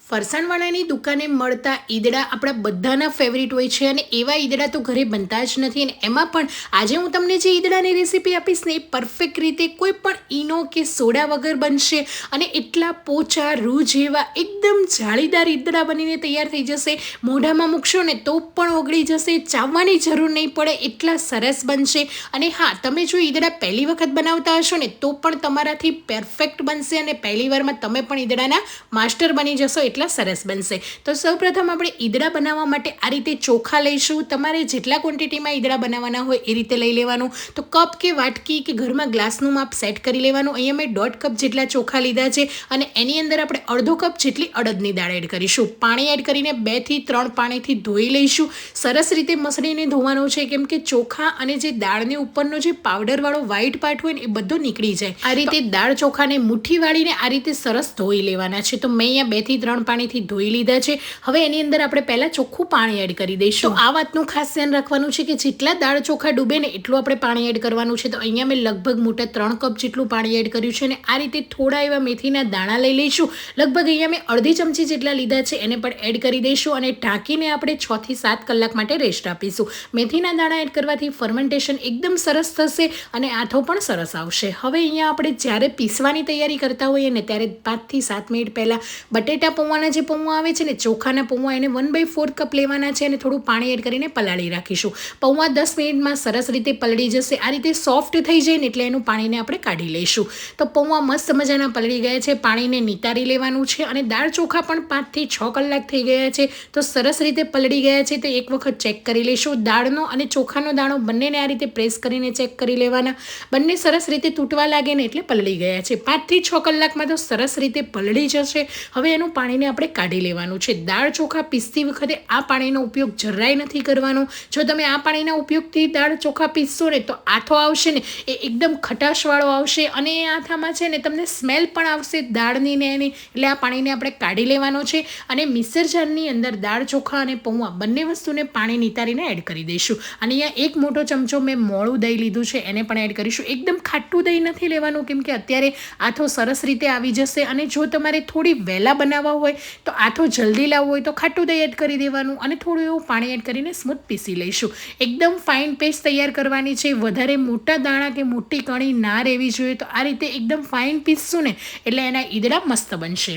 ફરસાણવાળાની દુકાને મળતા ઈદડા આપણા બધાના ફેવરિટ હોય છે અને એવા ઈદડા તો ઘરે બનતા જ નથી. અને એમાં પણ આજે હું તમને જે ઈદડાની રેસીપી આપીશ ને એ પરફેક્ટ રીતે કોઈ પણ ઈનો કે સોડા વગર બનશે અને એટલા પોચા રૂ જેવા એકદમ જાળીદાર ઈદડા બનીને તૈયાર થઈ જશે. મોઢામાં મૂકશો ને તો પણ ઓગળી જશે, ચાવવાની જરૂર નહીં પડે, એટલા સરસ બનશે. અને હા, તમે જો ઈદડા પહેલી વખત બનાવતા હશો ને તો પણ તમારાથી પરફેક્ટ બનશે અને પહેલી વારમાં તમે પણ ઈદડાના માસ્ટર બની જશો, એટલા સરસ બનશે. તો સૌપ્રથમ આપણે ઈદડા બનાવવા માટે આ રીતે ચોખા લઈશું. તમારે જેટલા ક્વોન્ટિટીમાં ઈદડા બનાવવાના હોય એ રીતે લઈ લેવાનું. તો કપ કે વાટકી કે ઘરમાં ગ્લાસનું માપ સેટ કરી લેવાનું. અહીંયા મેં 1.5 કપ જેટલા ચોખા લીધા છે અને એની અંદર આપણે અડધો કપ જેટલી અડદની દાળ એડ કરીશું. પાણી એડ કરીને 2 થી 3 પાણીથી ધોઈ લઈશું. સરસ રીતે મસળીને ધોવાનું છે, કેમ કે ચોખા અને જે દાળની ઉપરનો જે પાવડરવાળો વ્હાઈટ પાર્ટ હોય ને એ બધો નીકળી જાય. આ રીતે દાળ ચોખાને મુઠ્ઠી વાળીને આ રીતે સરસ ધોઈ લેવાના છે. તો મેં અહીંયા 2 થી 3 પાણીથી ધોઈ લીધા છે. હવે એની અંદર આપણે પહેલાં ચોખ્ખું પાણી એડ કરી દઈશું. તો આ વાતનું ખાસ ધ્યાન રાખવાનું છે કે જેટલા દાળ ચોખા ડૂબે ને એટલું આપણે પાણી એડ કરવાનું છે. તો અહીંયા મેં લગભગ મોટા 3 કપ જેટલું પાણી એડ કર્યું છે અને આ રીતે થોડા એવા મેથીના દાણા લઈ લઈશું. લગભગ અહીંયા મેં અડધી ચમચી જેટલા લીધા છે, એને પણ એડ કરી દઈશું અને ઢાંકીને આપણે 6 થી 7 કલાક માટે રેસ્ટ આપીશું. મેથીના દાણા એડ કરવાથી ફર્મેન્ટેશન એકદમ સરસ થશે અને આથો પણ સરસ આવશે. હવે અહીંયા આપણે જ્યારે પીસવાની તૈયારી કરતા હોઈએ ને ત્યારે 5 થી 7 મિનિટ પહેલાં બટેટા પૌવાના જે પૌવા આવે છે ને, ચોખાના પૌવા, એને 1/4 કપ લેવાના છે અને થોડું પાણી એડ કરીને પલાળી રાખીશું. પૌવા 10 મિનિટમાં સરસ રીતે પલળી જશે. આ રીતે સોફ્ટ થઈ જાય ને એટલે એનું પાણીને આપણે કાઢી લઈશું. તો પૌવા મસ્ત મજાના પલળી ગયા છે, પાણીને નિતારી લેવાનું છે અને દાળ ચોખા પણ 5 થી 6 કલાક થઈ ગયા છે. તો સરસ રીતે પલળી ગયા છે. તો એક વખત ચેક કરી લઈશું. દાળનો અને ચોખાનો દાણો બંનેને આ રીતે પ્રેસ કરીને ચેક કરી લેવાના. બંને સરસ રીતે તૂટવા લાગે ને એટલે પલળી ગયા છે. 5 થી 6 કલાકમાં તો સરસ રીતે પલળી જશે. હવે એનું પાણીને આપણે કાઢી લેવાનું છે. દાળ ચોખા પીસતી વખતે આ પાણીનો ઉપયોગ જરાય નથી કરવાનો. જો તમે આ પાણીના ઉપયોગથી દાળ ચોખા પીસશો ને તો આથો આવશે ને એ એકદમ ખટાશવાળો આવશે અને એ આથામાં છે ને તમને સ્મેલ પણ આવશે દાળની ને એની. એટલે આ પાણીને આપણે કાઢી લેવાનો છે અને મિક્સર જારની અંદર દાળ ચોખા અને પૌવા બંને વસ્તુને પાણી નિતારીને એડ કરી દઈશું. અને અહીંયા 1 મોટો ચમચો મેં મોળું દહીં લીધું છે, એને પણ એડ કરીશું. એકદમ ખાટું દહીં નથી લેવાનું, કેમ કે અત્યારે આથો સરસ રીતે આવી જશે અને જો તમારે થોડી વહેલા બનાવવા હોય તો આથો જલ્દી લાવવો હોય તો ખાટું દહીં એડ કરી દેવાનું અને થોડું એવું પાણી એડ કરીને સ્મૂથ પીસી લઈશું. એકદમ ફાઇન પેસ્ટ તૈયાર કરવાની છે. વધારે મોટા દાણા કે મોટી કણી ના રહેવી જોઈએ. તો આ રીતે એકદમ ફાઇન પીસશું ને એટલે એના ઈદડા મસ્ત બનશે.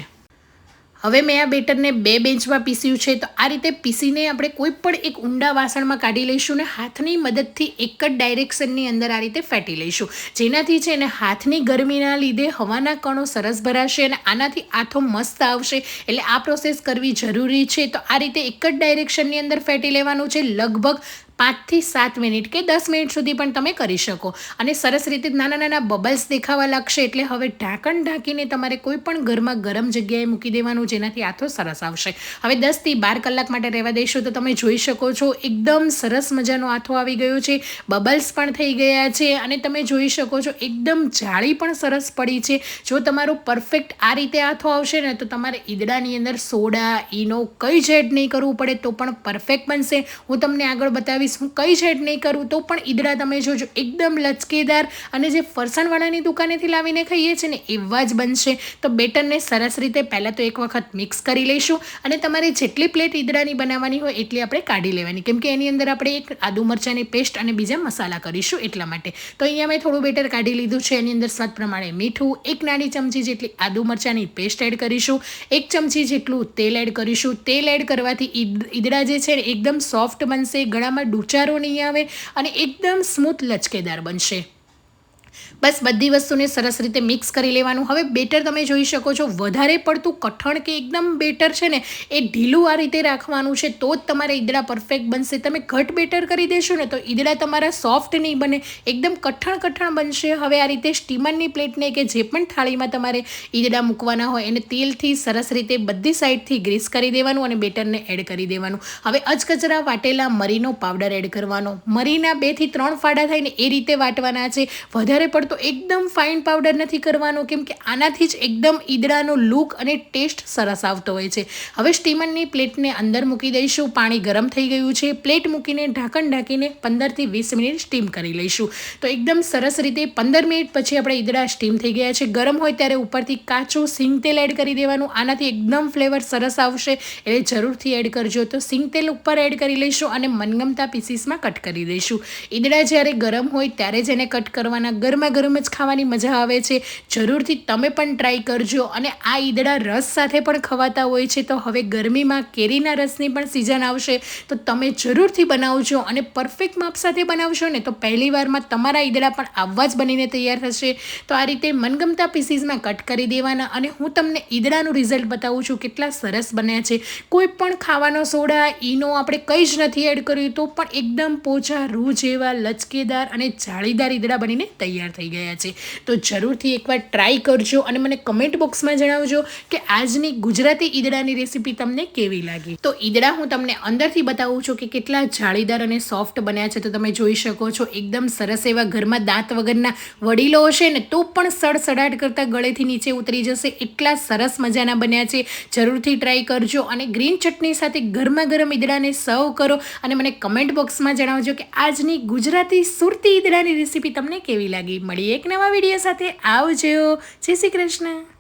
હવે મેં આ બેટરને 2 બેન્ચમાં પીસ્યું છે. તો આ રીતે પીસીને આપણે કોઈ પણ એક ઊંડા વાસણમાં કાઢી લઈશું ને હાથની મદદથી એક જ ડાયરેક્શનની અંદર આ રીતે ફેટી લઈશું. જેનાથી છે ને હાથની ગરમીના લીધે હવાના કણો સરસ ભરાશે અને આનાથી આથો મસ્ત આવશે. એટલે આ પ્રોસેસ કરવી જરૂરી છે. તો આ રીતે એક જ ડાયરેક્શનની અંદર ફેટી લેવાનું છે. લગભગ 5 થી 7 મિનિટ કે 10 મિનિટ સુધી પણ તમે કરી શકો. અને સરસ રીતે નાના નાના બબલ્સ દેખાવા લાગશે એટલે હવે ઢાંકણ ઢાંકીને તમારે કોઈ પણ ઘરમાં ગરમ જગ્યાએ મૂકી દેવાનું, જેનાથી આથો સરસ આવશે. હવે 10 થી 12 કલાક માટે રહેવા દઈશું. તો તમે જોઈ શકો છો એકદમ સરસ મજાનો આથો આવી ગયો છે, બબલ્સ પણ થઈ ગયા છે અને તમે જોઈ શકો છો એકદમ જાળી પણ સરસ પડી છે. જો તમારો પરફેક્ટ આ રીતે આથો આવશે ને તો તમારે ઈદડાની અંદર સોડા, ઈનો કંઈ જ એડ નહીં કરવું પડે તો પણ પરફેક્ટ બનશે. હું તમને આગળ બતાવીશ હું કંઈ જ એડ નહીં કરું તો પણ ઈદડા તમે જોજો એકદમ લચકેદાર અને જે ફરસાણવાળાની દુકાનેથી લાવીને ખાઈએ છીએ ને એવા જ બનશે. તો બેટરને સરસ રીતે પહેલાં તો એક વખત મિક્સ કરી લઈશું અને તમારે જેટલી પ્લેટ ઈદડાની બનાવવાની હોય એટલી આપણે કાઢી લેવાની, કેમ કે એની અંદર આપણે એક આદુ મરચાંની પેસ્ટ અને બીજા મસાલા કરીશું એટલા માટે. તો અહીંયા મેં થોડું બેટર કાઢી લીધું છે. એની અંદર સ્વાદ પ્રમાણે મીઠું, 1 નાની ચમચી જેટલી આદુ મરચાંની પેસ્ટ એડ કરીશું, 1 ચમચી જેટલું તેલ એડ કરીશું. તેલ એડ કરવાથી ઈદડા જે છે એકદમ સોફ્ટ બનશે, ગળામાં ડૂચારો નહીં આવે અને એકદમ સ્મૂથ લચકેદાર બનશે. બસ બધી વસ્તુને સરસ રીતે મિક્સ કરી લેવાનું. હવે બેટર તમે જોઈ શકો છો વધારે પડતું કઠણ કે એકદમ બેટર છે ને એ ઢીલું આ રીતે રાખવાનું છે તો જ તમારા ઈદડા પરફેક્ટ બનશે. તમે ઘટ બેટર કરી દેશો ને તો ઈદડા તમારા સોફ્ટ નહીં બને, એકદમ કઠણ બનશે. હવે આ રીતે સ્ટીમરની પ્લેટને કે જે પણ થાળીમાં તમારે ઈદડા મૂકવાના હોય એને તેલથી સરસ રીતે બધી સાઈડથી ગ્રીસ કરી દેવાનું અને બેટરને એડ કરી દેવાનું. હવે અચકચરા વાટેલા મરીનો પાવડર એડ કરવાનો. મરીના 2 થી 3 ફાડા થાય ને એ રીતે વાટવાના છે. વધારે વધારે પડતો એકદમ ફાઇન પાવડર નથી કરવાનો, કેમ કે આનાથી જ એકદમ ઈદડાનો લુક અને ટેસ્ટ સરસ આવતો હોય છે. હવે સ્ટીમરની પ્લેટને અંદર મૂકી દઈશું. પાણી ગરમ થઈ ગયું છે. પ્લેટ મૂકીને ઢાંકણ ઢાંકીને 15 થી 20 મિનિટ સ્ટીમ કરી લઈશું. તો એકદમ સરસ રીતે 15 મિનિટ પછી આપણે ઈદડા સ્ટીમ થઈ ગયા છે. ગરમ હોય ત્યારે ઉપરથી કાચું સિંગ તેલ એડ કરી દેવાનું. આનાથી એકદમ ફ્લેવર સરસ આવશે, એટલે જરૂરથી એડ કરજો. તો સિંગ તેલ ઉપર એડ કરી લઈશું અને મનગમતા પીસીસમાં કટ કરી દઈશું. ઈદડા જ્યારે ગરમ હોય ત્યારે જ એને કટ કરવાના. ગરમા ગરમ જ ખાવાની મજા આવે છે. જરૂરથી તમે પણ ટ્રાય કરજો. અને આ ઈદડા રસ સાથે પણ ખવાતા હોય છે. તો હવે ગરમીમાં કેરીના રસની પણ સિઝન આવશે, તો તમે જરૂરથી બનાવજો. અને પરફેક્ટ માપ સાથે બનાવશો ને તો પહેલી વારમાં તમારા ઈદડા પણ આવા જ બનીને તૈયાર થશે. તો આ રીતે મનગમતા પીસીસમાં કટ કરી દેવાના. અને હું તમને ઈદડાનું રિઝલ્ટ બતાવું છું કેટલા સરસ બન્યા છે. કોઈ પણ ખાવાનો સોડા, ઈનો આપણે કંઈ જ નથી એડ કર્યું, તો પણ એકદમ પોચા રૂ જેવા લચકેદાર અને જાળીદાર ઈદડા બનીને તૈયાર થઈ ગયા છે. તો જરૂરથી એકવાર ટ્રાય કરજો અને મને કમેન્ટ બોક્સમાં જણાવજો કે આજની ગુજરાતી ઈદડાની રેસીપી તમને કેવી લાગી. તો ઈદડા હું તમને અંદરથી બતાવું છું કે કેટલા જાળીદાર અને સોફ્ટ બન્યા છે. તો તમે જોઈ શકો છો એકદમ સરસ એવા. ઘરમાં દાંત વગરના વડીલો હશે ને તો પણ સડસડાટ કરતાં ગળેથી નીચે ઉતરી જશે, એટલા સરસ મજાના બન્યા છે. જરૂરથી ટ્રાય કરજો. અને ગ્રીન ચટણી સાથે ગરમા ગરમ ઈદડાને સર્વ કરો અને મને કમેન્ટ બોક્સમાં જણાવજો કે આજની ગુજરાતી સુરતી ઈદડાની રેસીપી તમને કેવી લાગી. મળીએ એક નવા વિડીયો સાથે. આવજો. જય શ્રી કૃષ્ણ.